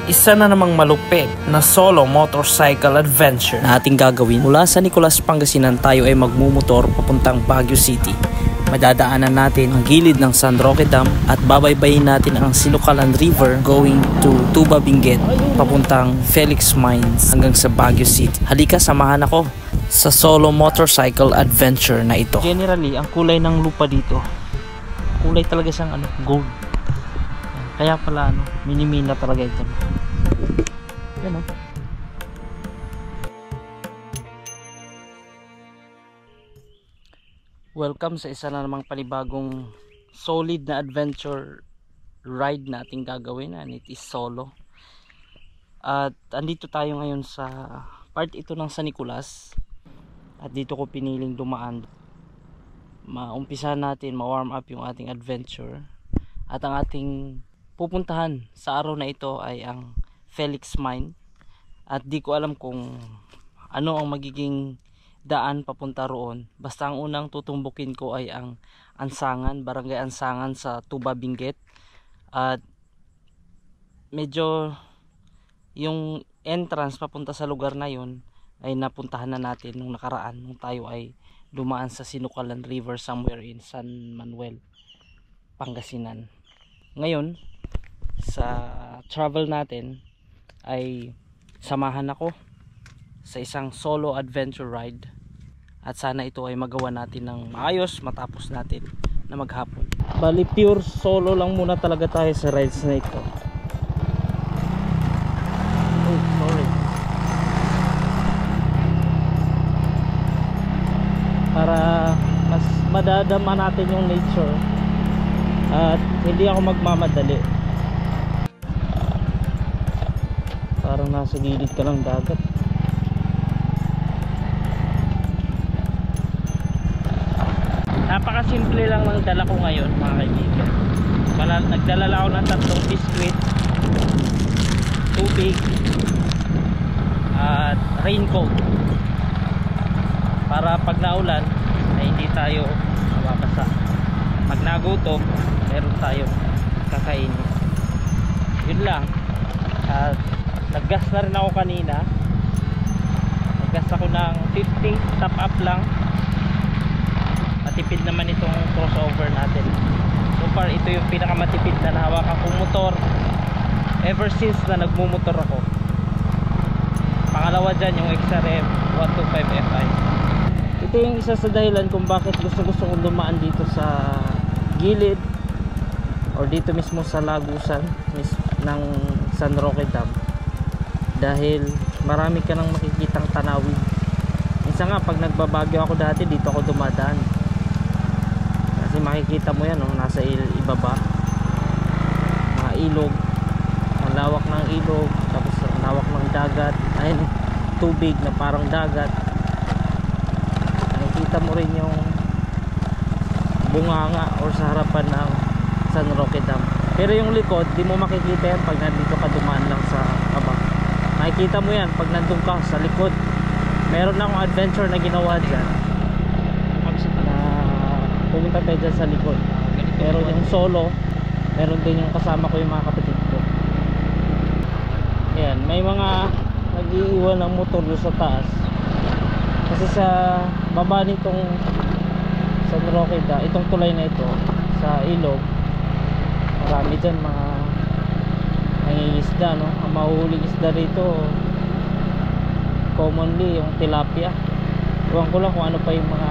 isa na namang malupit na solo motorcycle adventure na ating gagawin. Mula sa Nicolas, Pangasinan tayo ay magmumotor papuntang Baguio City. Madadaanan natin ang gilid ng San Roque Dam at babaybayin natin ang Sinukalan River going to Tuba Benguet papuntang Felix Mines hanggang sa Baguio City. Halika, samahan ako sa solo motorcycle adventure na ito. Generally, ang kulay ng lupa dito, kulay talaga siyang gold. Kaya pala minimina talaga ito. Yan Welcome sa isa na namang panibagong solid na adventure ride na ating gagawin, and it is solo. At andito tayo ngayon sa part ito ng San Nicolas, at dito ko piniling dumaan. Maumpisa natin, ma-warm up yung ating adventure, at ang ating pupuntahan sa araw na ito ay ang Felix Mine. At di ko alam kung ano ang magiging daan papunta roon. Basta ang unang tutumbukin ko ay ang Ansangan, Barangay Ansangan sa Tuba Benguet. At medyo yung entrance papunta sa lugar na yun ay napuntahan na natin nung nakaraan, nung tayo ay dumaan sa Sinukalan River somewhere in San Manuel, Pangasinan. Ngayon sa travel natin ay samahan ako sa isang solo adventure ride, at sana ito ay magawa natin ng maayos matapos natin na maghapon. Bali pure solo lang muna talaga tayo sa rides na ito. Oh, sorry. Para mas madadama natin yung nature at hindi ako magmamadali. Parang nasa gilid ka ng dagat. Napakasimple lang ng dala ko ngayon, mga kaibigan. Nagdala lang ako ng 3 biskwit, tubig at raincoat para pag naulan ay hindi tayo mababasa. Pag nagutom, meron tayong kakainin. Yun lang. At naggas na rin ako kanina. Naggas ako ng 50, top up lang. Matipid naman itong crossover natin. So far, ito yung pinakamatipid na nahawakan kong motor ever since na nagmumotor ako. Pangalawa dyan yung XRM 125 Fi. Ito yung isa sa dahilan kung bakit gusto kong dumaan dito sa gilid or dito mismo sa lagusan ng San Roque Dam, dahil marami ka nang makikitang tanawin. Minsan nga pag nagbabagyo ako dati, dito ako dumadaan kasi makikita mo yan, nasa ibaba mga ilog, ang lawak ng ilog, tapos ang lawak ng dagat, ayun, tubig na parang dagat. Nakikita mo rin yung bunganga or sa harapan ng San Roque Dam. Pero yung likod, di mo makikita yan pag nandito ka dumaan lang sa baba. Makikita mo yan pag nandun ka sa likod. Meron akong adventure na ginawa dyan, na pumunta tayo dyan sa likod. Pero yung solo, meron din yung kasama ko, yung mga kapatid ko. Ayan, may mga nag-iiwan ng motor doon sa taas. Kasi sa baba nitong San Roque Dam, itong tulay na ito sa ilog, marami dyan mga nangingisda, no? Ang mahuhuling isda rito commonly yung tilapia. Iwan ko lang kung ano pa yung mga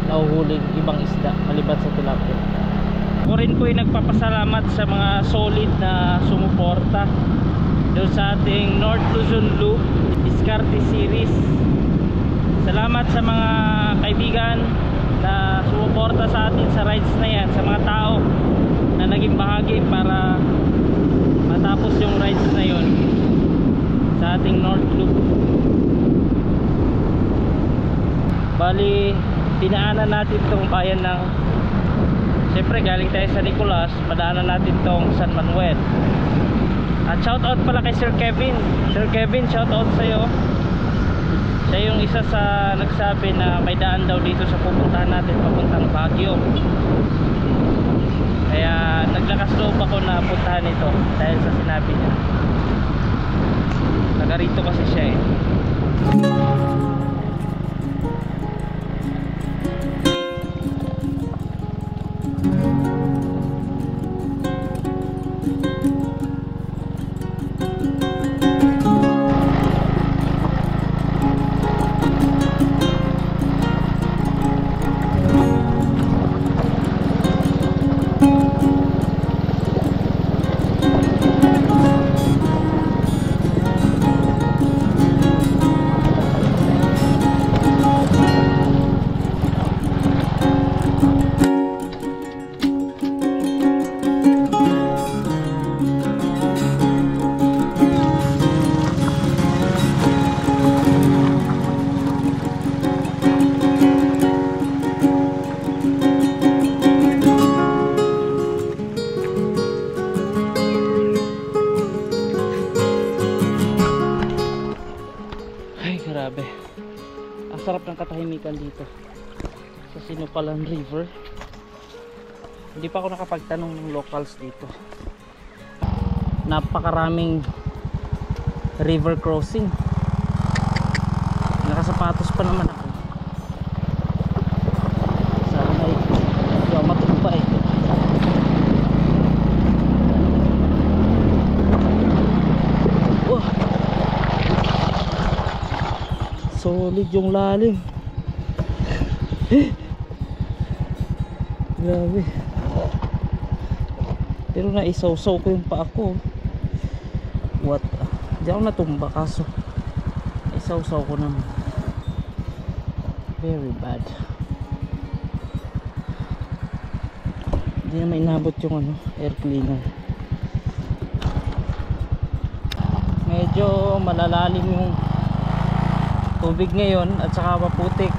nahuhuling ibang isda maliban sa tilapia. Ako rin po yung nagpapasalamat sa mga solid na sumuporta doon sa ating North Luzon Loop Diskarte Series. Salamat sa mga kaibigan na sumuporta sa atin sa rides na yan, sa mga tao na naging bahagi para matapos yung rides na yon sa ating North Loop. Bali, dinaanan natin tong bayan ng, siyempre galing tayo sa Nicolas, madaanan natin tong San Manuel. At shoutout pala kay Sir Kevin. Sir Kevin, shoutout sa'yo. Siya yung isa sa nagsabi na may daan daw dito sa pupuntahan natin papuntang Baguio. Kaya naglakas loob ako na puntahan ito dahil sa sinabi niya. sarap ng katahimikan dito sa Sinupalan River. Hindi pa ako nakapagtanong ng locals dito. Napakaraming river crossing. Nakasapatos pa naman ako. Sana ay hindi ako matumba eh. Solid yung lalim. Grabe. Pero naisaw-saw ko yung paa ko. What? Di ako natumba kaso naisaw-saw ko naman. Very bad. Hindi na mainabot yung air cleaner. Medyo malalalim yung tubig ngayon at saka maputik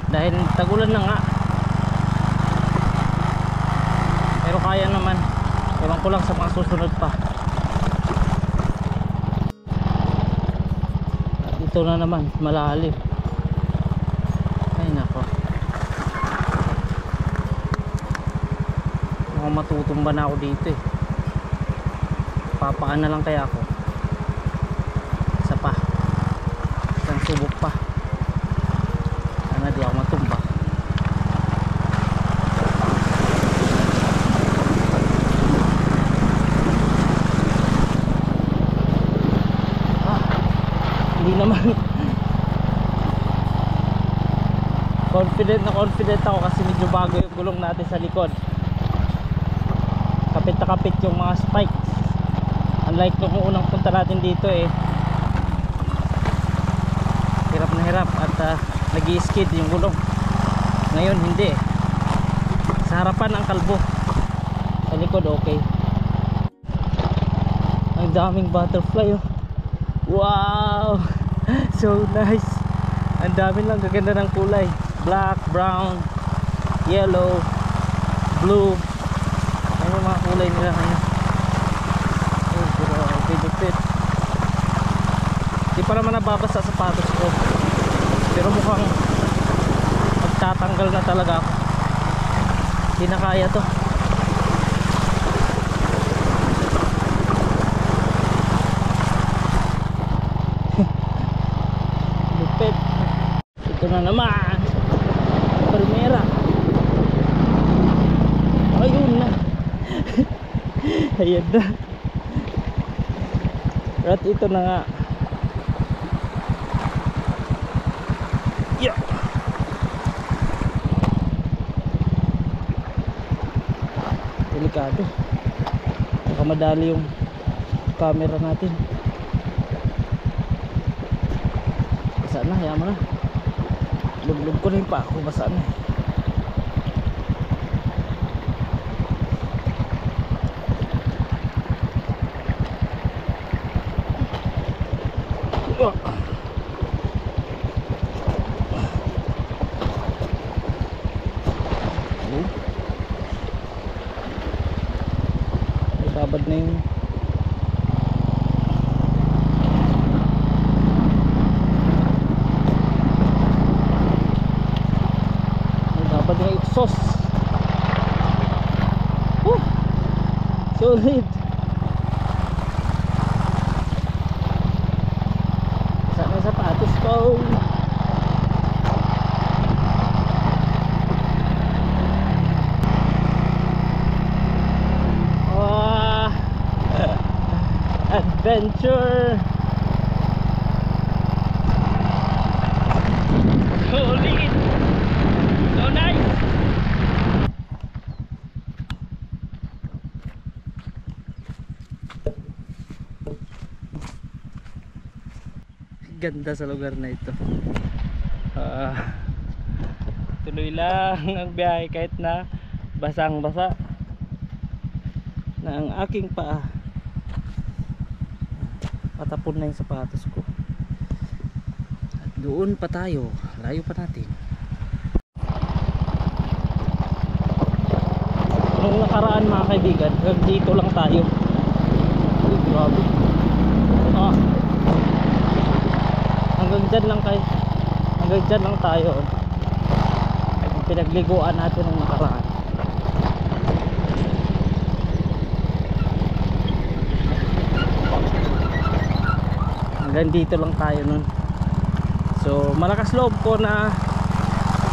dahil tagulan na nga, pero kaya naman. Ewan ko lang sa mga susunod pa. At ito na naman malalim. Ay nako, mukhang matutumba na ako dito eh. Papaan na lang kaya ako. Isa pa, isang subok pa. Sana di ako matumba. Hindi naman. Confident ako kasi medyo bago yung gulong natin sa likod. Kapit na kapit yung mga spikes. Unlike nung unang punta natin dito eh, hirap na hirap at nag-i-skid yung gulong. Ngayon hindi. Sa harapan ang kalbo, sa likod okay. Ang daming butterfly oh. Wow. So nice. Ang dami lang, gaganda ng kulay. Black, brown, yellow, blue. Ano yung mga kulay nila ngayon. Pidupit. Di pa naman nababasa sapatos ko, pero mukhang magtatanggal na talaga ako. Hindi na kaya to. Lupit. Ito na naman Primera. Ayun na. Ayan na. At ito na nga. Yeah. Delikado. Baka madali yung camera natin. Basa na, hayaan mo na. Lublog ko na yung pa ako, basa na. Babad na yung babad na yung exhaust. Solid. Saan yung sapatos ko? Adventure. Solid. So nice. Ganda sa lugar na ito. Tuloy lang ang biyahe kahit na basang basa na ang aking paa. Patapon na yung sapatos ko. At doon pa tayo, layo pa natin. Nung nakaraan mga kaibigan, dito lang tayo. Uy, grabe. Hanggang dyan lang kayo. hanggang dyan lang tayo. Yung pinagliguan natin ng nakaraan. Hanggang dito lang tayo nun. So malakas loob ko na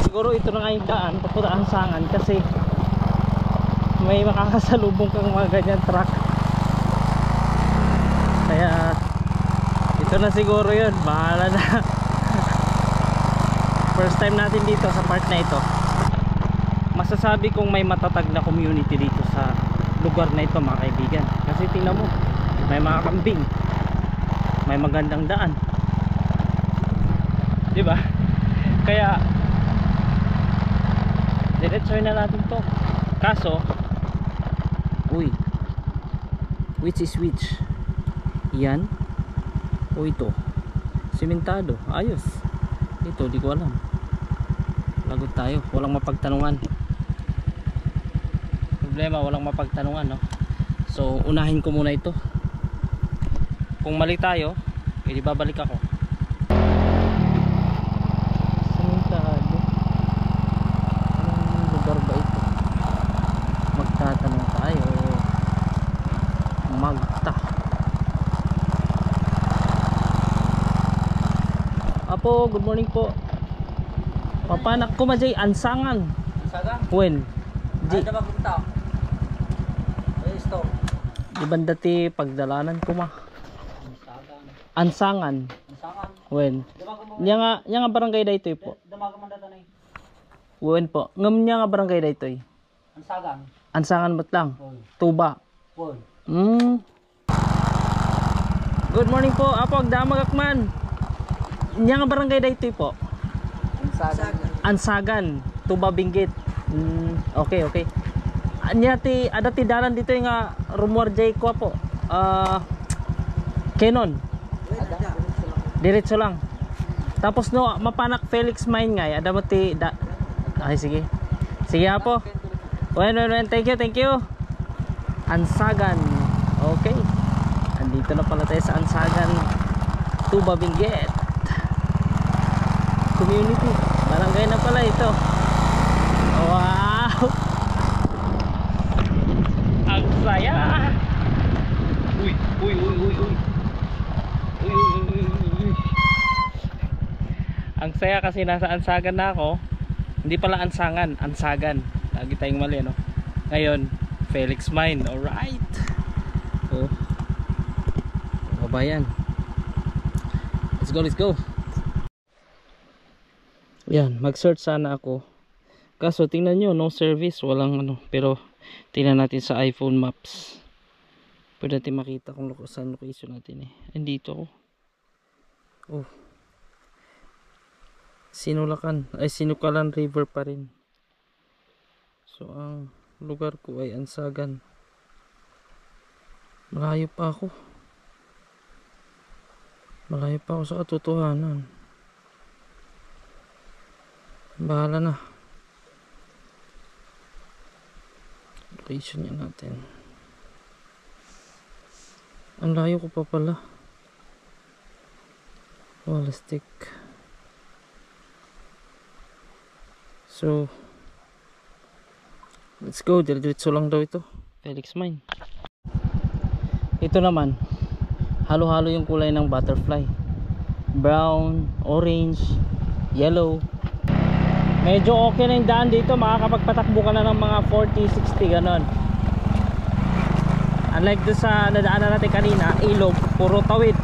siguro ito na nga yung daan papunta Ansangan, kasi may makakasalubong kang mga ganyan truck. Kaya ito na siguro yun, bahala na. First time natin dito sa part na ito. Masasabi kong may matatag na community dito sa lugar na ito mga kaibigan, kasi tingnan mo, may mga kambing, may magandang daan, diba? Kaya diretsoy na natin to. Kaso uy, which is which? Yan o ito? Simentado, ayos. Ito di ko alam, lagot tayo, walang mapagtanungan. Problema, walang mapagtanungan, no? So unahin ko muna ito. Kung mali tayo, edi babalik ako. Simentado, anong lugar ba ito? Magtatanong tayo. Magta. Apo, good morning po. Papanak ko majay Ansangan. Ansangan? When? Di. Ada magpunta. Ay, stop. Di banda ti pagdalanan ko ma. Ansangan. Ansangan. When? Nya nga barangay daytoy po. Damaga man data nay. When po. Ngam nya nga barangay daytoy. Ansangan. Ansangan mat lang. Oy. Tuba. Oy. Good morning po. Apo, agdamagakman. Nya nga barangay daytoy po. Ansangan. Ansagan, Tuba, Benguet. Okay, okay. Anya ti ada ti dalan dito nga rumor jay ko po. Kenon. Diretso lang. Tapos no mapanak Felix Mine nga ada mo ti ay sige. Sige apo. Bueno, thank you. Ansagan. Okay. Andito na pala tayo sa Ansagan, Tuba, Benguet community. Barangay na pala ito. Wow! Ang saya! Uy! Ang saya kasi nasa Ansagan na ako. Hindi pala Ansangan, Ansagan. Lagi tayong mali, no? Ngayon, Felix Mine. Alright! Oh. Kabayan. Let's go! Yan, mag-search sana ako. Kaso tingnan nyo, no service, walang ano. Pero tingnan natin sa iPhone Maps. Pwede natin makita kung saan location natin eh. Andito ako. Oh. Sinukalan River pa rin. So ang lugar ko ay Ansagan. Malayo pa ako. Malayo pa ako sa katotohanan. Bahala na. Location niya natin. Ang layo ko pa pala. Wala stick. So let's go. Diretso lang daw ito. Felix Mine. Ito naman, halo-halo yung kulay ng butterfly. Brown, orange, yellow. Medyo okay na yung daan dito, makakapagpatakbo ka na ng mga 40, 60 ganon. Unlike doon sa nadaanan natin kanina, ilog, puro tawid.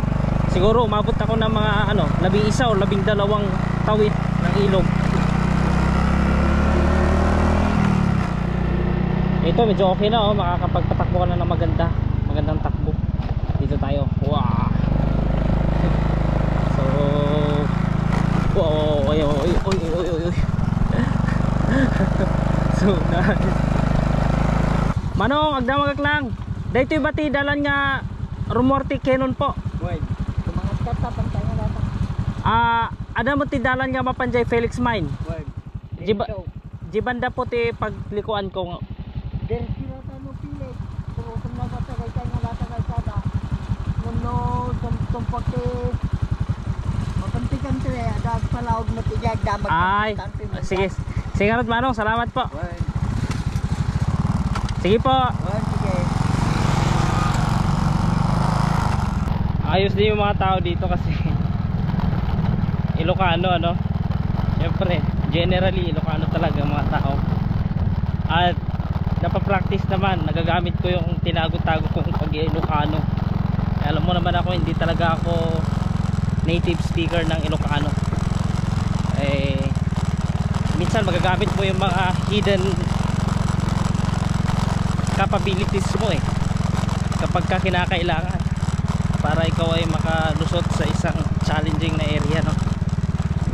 Siguro umabot ako ng mga 11 o 12 tawid ng ilog. Ito medyo okay na, oh, makakapagpatakbo ka na ng magandang takbo. Dito tayo. Wow. So oy. So nice. Manong, agdamagak lang. Dito yung bati dalan nga rumorti Kenon po. Oy. Kumangat ka ta pantay nga data. Ada mo ti dalan nga mapanjay Felix Mine. Oy. Jibanda po ti paglikuan ko. Diretso ta mo pilit. Pero kung magatagay ka nga data kay sada. No, tumpake. Mapantig kan to eh. Ada palaog mo tiyag damat. Ay, sige. Sige nga Manong, salamat po. Sige po. Sige. Ayos din yung mga tao dito kasi Ilocano ano. Siyempre, generally Ilocano talaga ang mga tao. At napapractice naman, nagagamit ko yung tinago-tago kong pag-Ilocano. Alam mo naman ako, hindi talaga ako native speaker ng Ilocano. Minsan magagamit mo yung mga hidden capabilities mo kapag ka kinakailangan para ikaw ay makalusot sa isang challenging na area, no?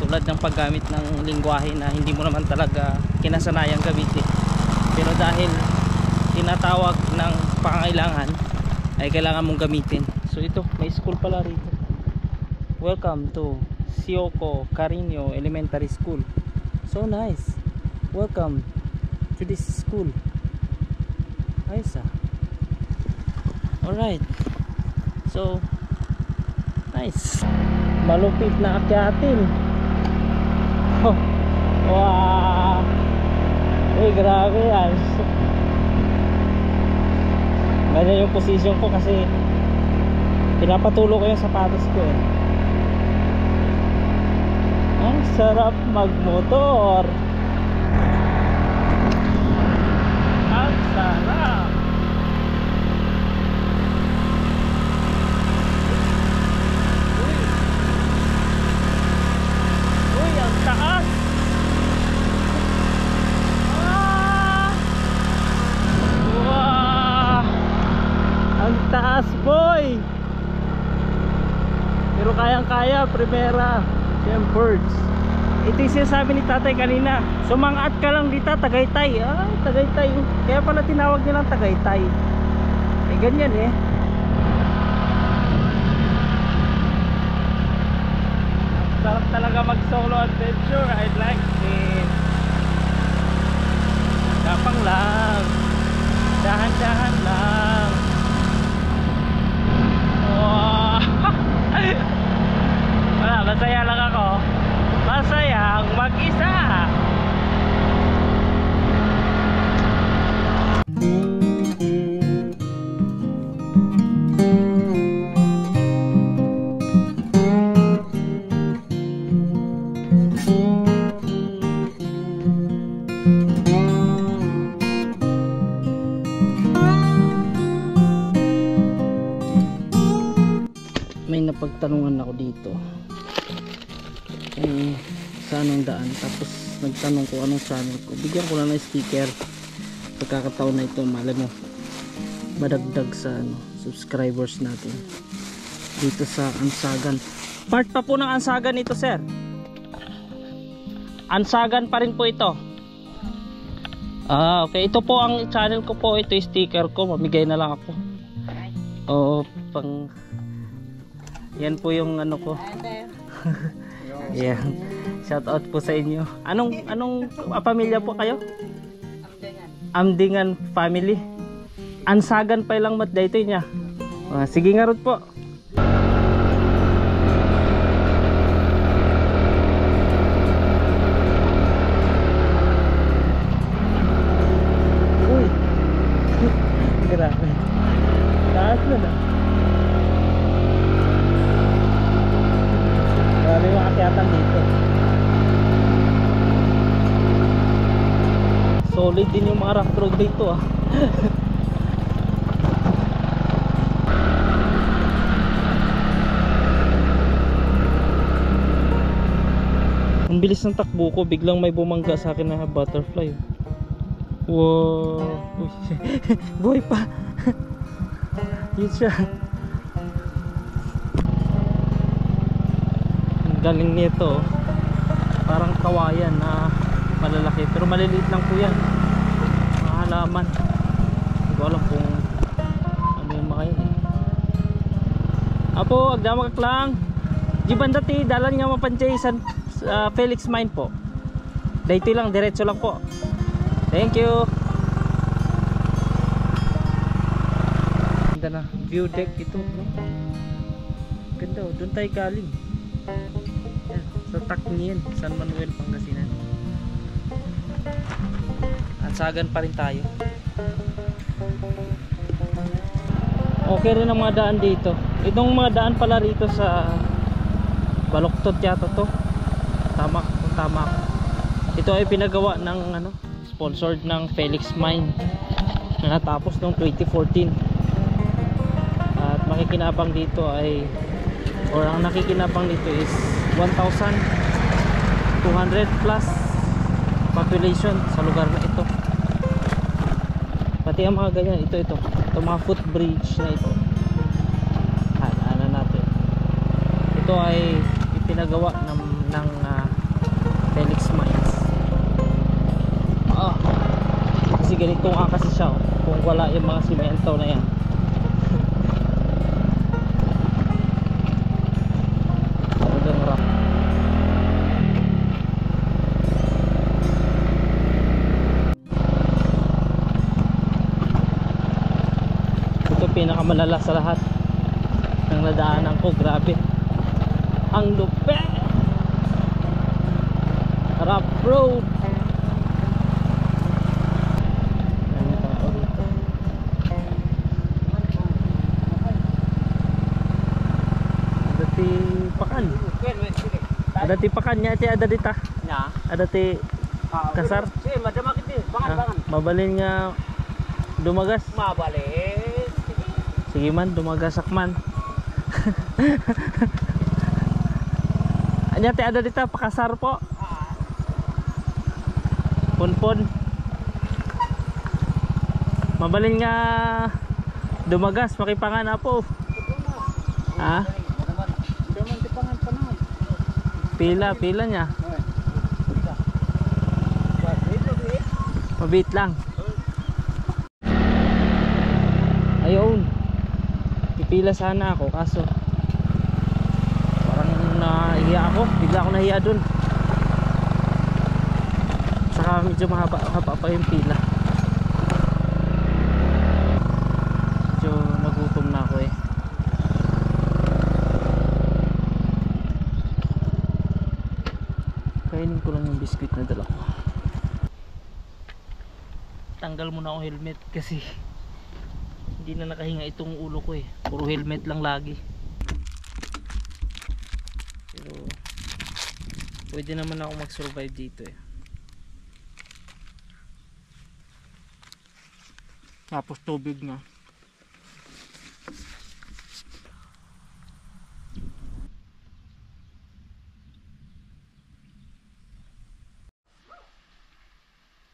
Tulad ng paggamit ng lingwahe na hindi mo naman talaga kinasanayang gamitin, pero dahil tinatawag ng pangangailangan ay kailangan mong gamitin. So ito, may school pala rito. Welcome to Sioko Carino Elementary School. So nice. Welcome to this school. Ayos ah. Alright. So nice. Malupit na akyatin. Oh. Wow. Uy, grabe yan. Ganyan yung position ko kasi pinapatulo ko yung sapatos ko eh. Ang sarap magmotor. Ang sarap. Uy, ang taas. Wow. Ang taas, boy. Pero kayang-kaya, primera. Birds. Ito yung sinasabi ni tatay kanina, sumangat ka lang dito, Tagaytay. Ay, Tagaytay. Kaya pala tinawag nilang Tagaytay. Eh, ganyan eh. Sarap talaga mag solo adventure. I'd like it. Kapang lang. Dahan-dahan lang. Wow. Wala, masaya lang ako. Masayang mag-isa. May napagtanungan ako dito sa anong daan, tapos nagtanong ko anong channel ko. Bigyan ko lang ng sticker pagkakataon na ito, malay mo madagdag sa subscribers natin dito sa Ansagan. Part pa po ng Ansagan ito, sir. Ansagan pa rin po ito. Okay, ito po ang channel ko po. Ito yung sticker ko, mamigay na lang ako. Pang yan po yung ano ko. Yan. Shout out po sa inyo. Anong pamilya po kayo? Amdingan family. Ansagan pa lang mat dito niya. Sige nga rod po. Uy. Grabe. Taas na na. Grabe yung akyatan dito. Solid din yung mga rough road dito ah. Ang bilis ng takbo ko, biglang may bumangga sa akin na butterfly. Wow. Boy pa. Yun siya. Ang galing nito. Parang kawayan na malalaki, pero maliliit lang po yan. Mga halaman. Hindi ko alam kung ano yung mga yun eh. Apo, agdamag lang. Di banda ti, dalan nga mapanchay sa Felix Mine po. Dito lang, diretso lang po. Thank you. Ganda na, view deck ito. Ganda oh, doon tayo galing. Yan. Sa Tacnien, San Manuel, Pangasinan. Ansagan pa rin tayo. Okay rin ang mga daan dito. Itong mga daan pala rito sa Baluktot yata to. Tama, kung tama ako. Ito ay pinagawa ng ano, sponsored ng Felix Mine na natapos noong 2014. At makikinabang dito ay, or ang nakikinabang dito is 1,200 plus population sa lugar na ito. Pati ang mga ganyan, ito mga footbridge na ito. Ano natin, ito ay ipinagawa ng Felix Mines. Kasi ganito nga kasi siya, kung wala yung mga simento na yan. Talagang rock. Ito pinakamalala sa lahat ng nadaanan ko. Grabe, ang lupit. Rough road. Ada ti pakan nya ti ada dita. Nya. Ada ti kasar. Si madama kiti, bangan. Mabalin nga dumagas. Mabalin. Sige man, dumagasak man. Anya ti ada dita pakasar po. Punpon. Mabalin nga dumagas makipangan apo. Ha? Pila niya. Mabit lang. Ayun. Ipila sana ako kaso parang nahiya ako. Bigla ako nahiya dun. Saka medyo mahaba pa yung pila. Medyo nagutom na ako eh. Kainin ko lang yung biscuit na dala ko. Tanggal muna ako helmet kasi hindi na nakahinga itong ulo ko eh. Puro helmet lang lagi. Pero pwede naman ako mag-survive dito eh. Tapos tubig na.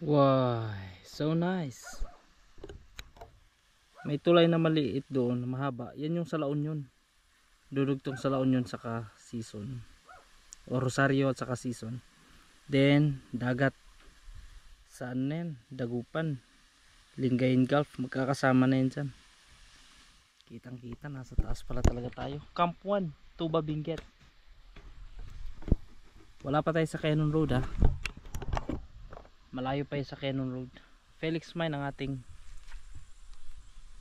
Wow, so nice. May tulay na maliit doon, mahaba. Yan yung sa La Union. Dudugtong sa La Union saka Season. O Rosario at saka Season. Then dagat. Saan na yan? Dagupan. Lingayen Gulf. Magkakasama na yan dyan. Kitang kita, nasa taas pala talaga tayo. Camp 1, Tuba Benguet. Wala pa tayo sa Cannon Road ha. Malayo pa yun sa Cannon Road. Felix Mine ang ating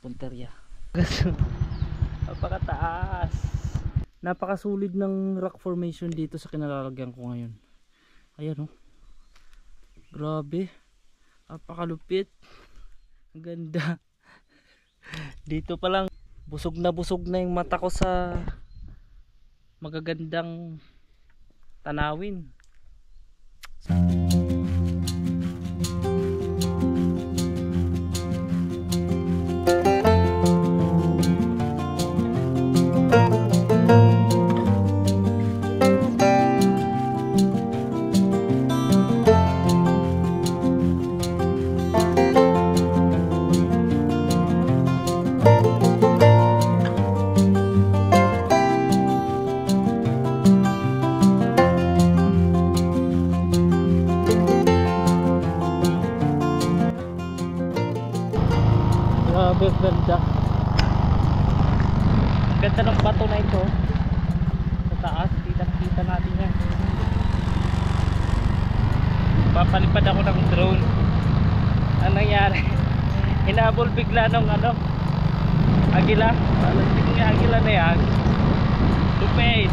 punterya. Napakataas. Napakasulit ng rock formation dito sa kinalalagyan ko ngayon. Ayan oh. Grabe. Napakalupit. Ang ganda. Dito pa lang busog na yung mata ko sa magagandang tanawin. Grabe, ganda. Ang ganda ng bato na ito. Sa taas, kita natin yan. Papalipad ako ng drone. Anong nangyari? Hinabol bigla ng agila. Alastik nga agila na yan. Lupit.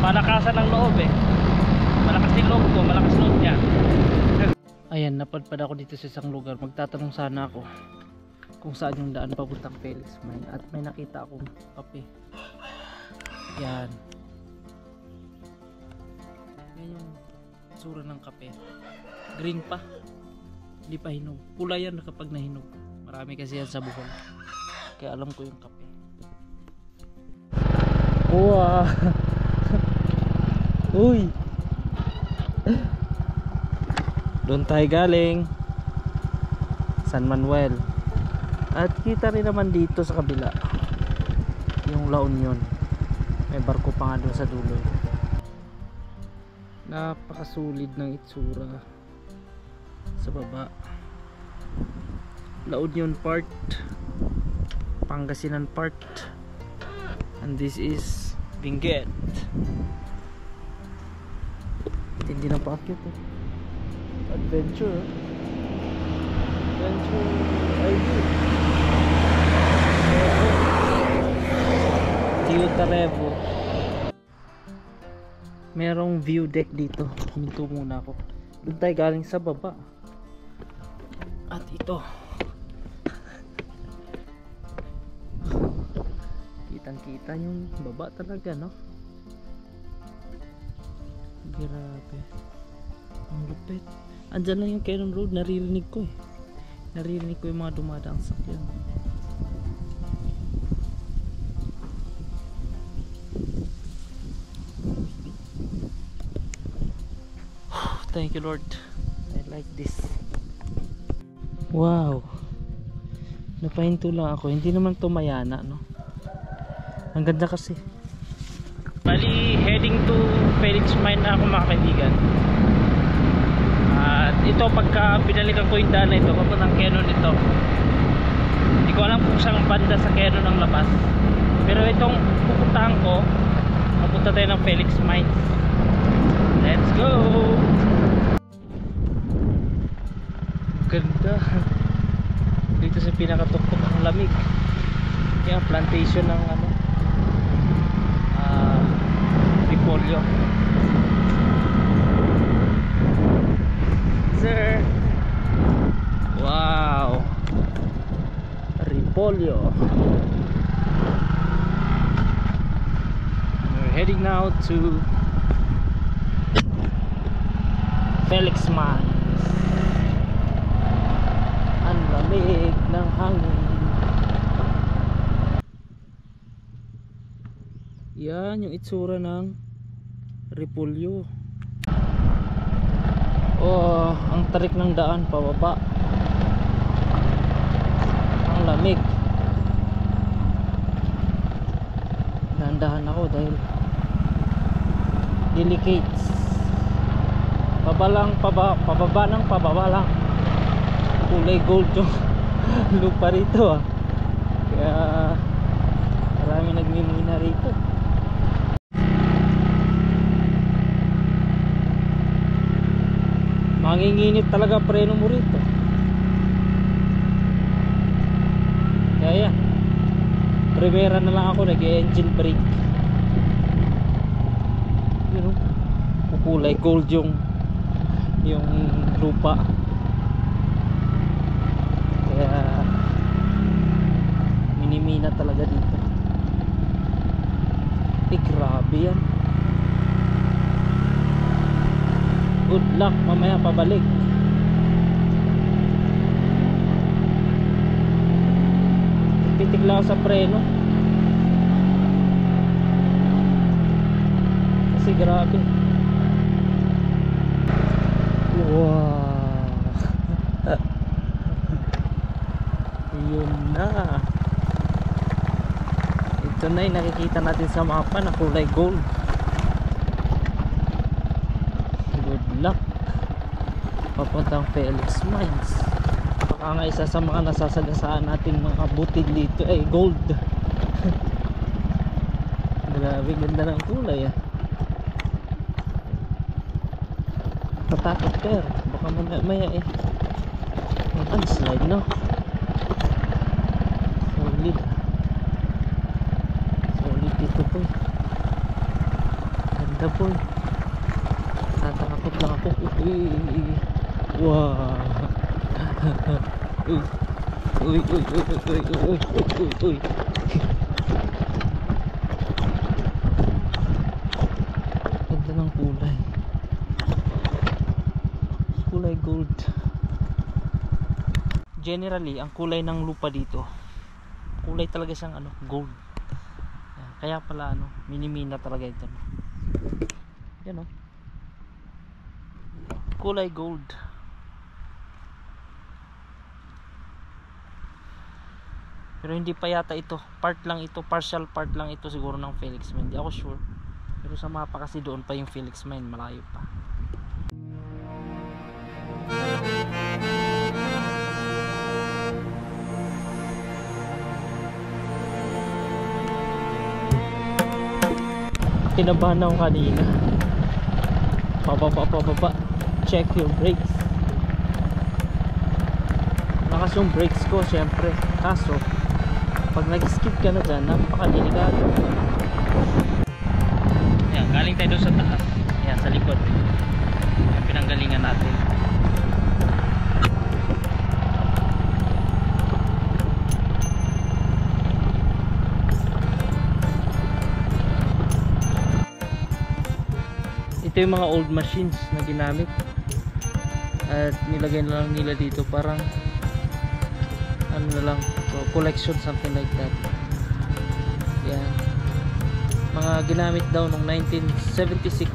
Malakasan ng loob eh. Malakas yung loob ko, malakas loob niya. Ayan, napadpad ako dito sa isang lugar. Magtatanong sana ako kung saan yung daan papuntang Felix Mine. At may nakita akong kape. Yan. Yan yung sura ng kape. Green pa. Hindi pa hinog. Pula yan kapag nahinog. Marami kasi yan sa Bohol. Kaya alam ko yung kape. Wow. Uy. Doon tayo galing. San Manuel. At kita rin naman dito sa kabila yung La Union. May barko pa nga doon sa dulo. Napakasulid ng itsura sa baba. La Union part, Pangasinan part, and this is Benguet. Hindi na paakyat eh. Adventure ID Toyota Revo. Merong view deck dito. Huminto muna ako. Doon tayo galing sa baba. At ito, kitang kita yung baba talaga, no? Grabe, ang lupit. Andyan lang yung Cannon Road. Naririnig ko eh. Naririnig ko yung mga dumadaang sakyan. Thank you Lord, I like this. Wow, napahinto lang ako. Hindi naman to Mayana, no? Ang ganda kasi. Bali, heading to Felix Mine na ako, mga kaibigan. At ito, pagka pinalikan ko yung daan na ito, papuntang Quezon ito. Hindi ko alam kung saan banda sa Quezon ang labas. Pero itong pupuntahan ko, papunta tayo ng Felix Mine. Let's go! Ganda. Dito sa pinakatuktok ng lamig. Kaya plantation ng ano, repolyo. Sir, wow, repolyo. We're heading now to Felix Mine. Ang lamig ng hangin. Yan yung itsura ng repolyo. Oh, ang tarik ng daan pababa. Ang lamig. Dahan-dahan ako dahil delicates. Pababa ng pababa lang. Kulay gold yung lupa rito ah. Kaya marami nagmimina rito. Manginginit talaga preno mo rito. Kaya primera na lang ako, nag-engine brake. Yun o, kulay gold yung lupa. Kaya minimina talaga dito. Grabe yan. Good luck mamaya pabalik. Pitik lang sa preno kasi grabe. Wow. Yun na. Ito na yung nakikita natin sa mapa na kulay gold. Luck papuntang Felix Mines. Baka nga isa sa mga nasasagasaan nating mga butid dito ay gold. Grabe ganda ng kulay ah. Tatakot pero baka maya eh mag-unslide, no? Solid dito po. Ganda. ganda po. Tatakot lang ako. Wow. Uy. Ganda ng kulay. Kulay gold. Generally, ang kulay ng lupa dito, kulay talaga siyang gold. Kaya pala minimina talaga ito. Yan kulay gold. Pero hindi pa yata ito, part lang ito, partial part lang ito siguro ng Felix Mine. Hindi ako sure. Pero sa mapa kasi doon pa yung Felix Mine, malayo pa. Kinabahan ako kanina. Pababa. Check your brakes. Lakas yung brakes ko syempre. Kaso pag nag-skip ka na dyan, napakadelikado. Yan, galing tayo doon sa taas. Yan, sa likod. Yan, pinanggalingan natin. Ito yung mga old machines na ginamit at nilagay na lang nila dito, parang na lang, collection, something like that. Yan, mga ginamit daw noong 1976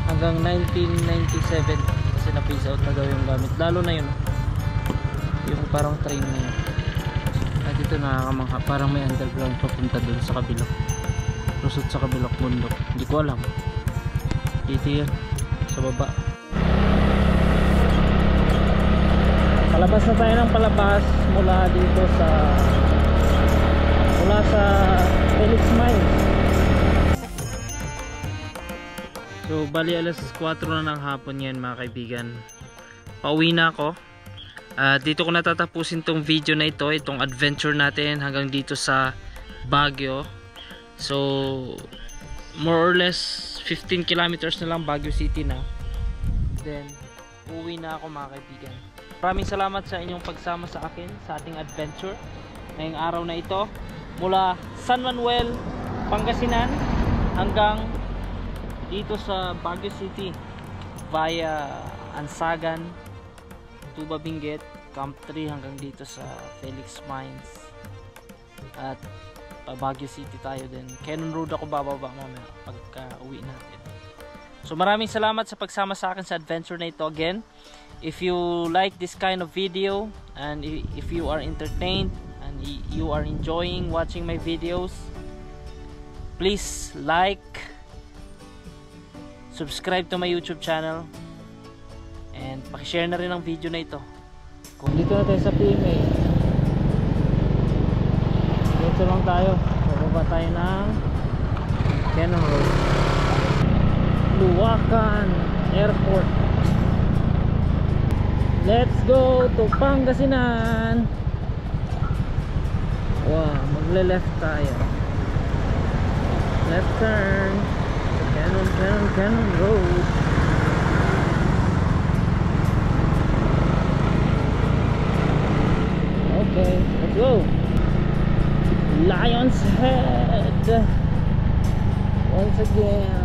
hanggang 1997 kasi na-phase out na daw yung gamit, lalo na yun yung parang train na yun. At ito nakakamangha, parang may underground papunta dun sa kabilak, lusot sa kabilak bundok, hindi ko alam. Dito yun sa baba. Palabas na tayo ng palabas mula dito sa Felix Mine. So bali alas 4 na ng hapon yan mga kaibigan. Pauwi na ako. Dito ko natatapusin tong video na ito, itong adventure natin hanggang dito sa Baguio. So more or less 15 kilometers na lang, Baguio City na. Then uwi na ako mga kaibigan. Maraming salamat sa inyong pagsama sa akin sa ating adventure ngayong araw na ito, mula San Manuel, Pangasinan hanggang dito sa Baguio City via Ansagan, Tuba Benguet, Camp 3 hanggang dito sa Felix Mines at Baguio City tayo din. Cannon Road ako bababa mamaya pagka uwi natin. So maraming salamat sa pagsama sa akin sa adventure na ito. Again, if you like this kind of video and if you are entertained and you are enjoying watching my videos, please like, subscribe to my YouTube channel, and pakishare na rin ang video na ito. Dito na tayo sa PMA. Dito lang tayo, bababa tayo ng Cannon Road, Luwakan Airport. Let's go to Pangasinan. Wow, magle-left tayo. Left turn. Cannon Road. Okay, let's go. Lion's Head once again.